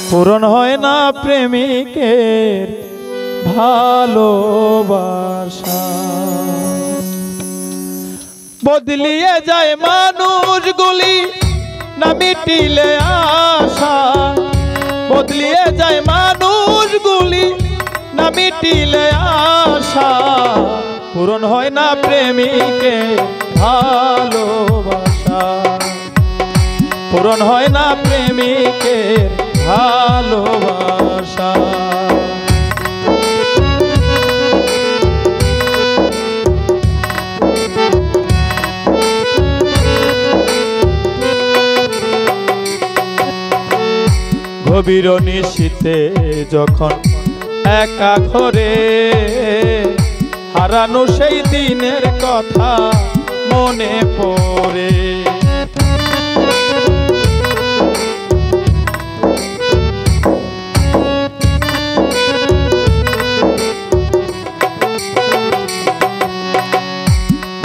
পূরণ হয় না প্রেমিকের ভালোবাসা। বদলিয়ে যায় মানুষগুলি না মিটিলে আশা, বদলিয়ে যায় মানুষগুলি না মিটিলে আশা। পূরণ হয় না প্রেমিকের ভালোবাসা, পূরণ হয় না প্রেমিকের ভালোবাসা। গভীর নিশীথে যখন একা ঘরে হারানো সেই দিনের কথা মনে পড়ে।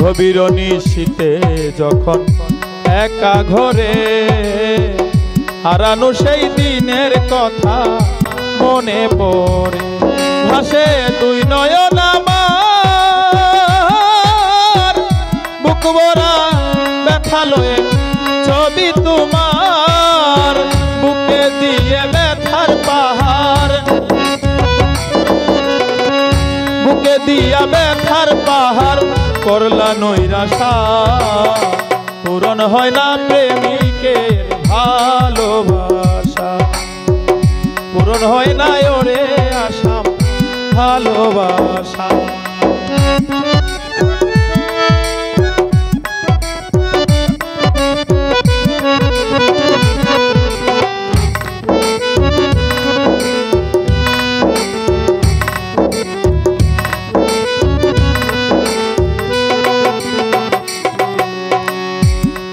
গভীর নিশীথে যখন একা ঘরে হারানো সেই দিনের কথা মনে পড়ে। ভাসে দুই নয়ন আমার, বুক ভরা ব্যথা লয়ে ছবি তোমার, বুকে দিয়ে ব্যথার পাহাড়, বুকে দিয়া ব্যথার পাহাড় করলা নৈরাশা। পূরণ হয় না প্রেমিকের ভালোবাসা, পূরণ হয় না ওরে আশা ভালোবাসা।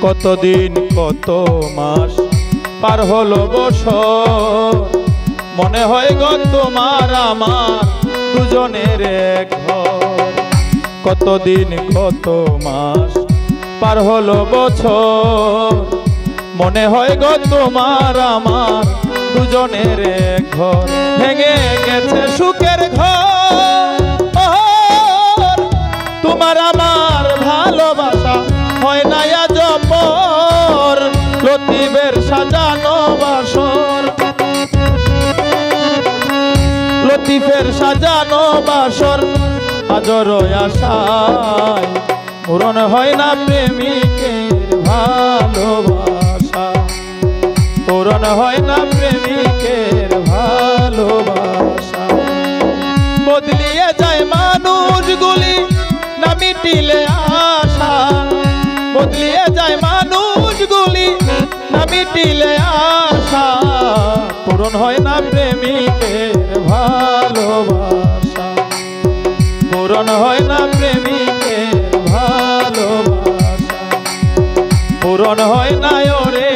কতদিন কত মাস পার হলো বছর, মনে হয় গো তোমার আমার দুজনের এক ঘর। কতদিন কত মাস পার হলো বছর, মনে হয় গো তোমার আমার দুজনের এক ঘর। ভেঙে গেছে সুখের ঘর, তোমার আমার ভালোবাসা হয় না আজ পর। লতিফের সাজানো বাসর, লতিফের সাজানো বাসর আজর আশায় পূরণ হয় না প্রেমিকের ভালোবাসা, পূরণ হয় না প্রেমিকের ভালোবাসা। বদলিয়ে যায় মানুষগুলি না মিটিলে আশা, বদলিয়ে যায় মানুষগুলি না মিটিলে আশা। পূরণ হয় না প্রেমিকের ভালোবাসা, পূরণ হয় না প্রেমিকের ভালোবাসা, পূরণ হয় না ওরে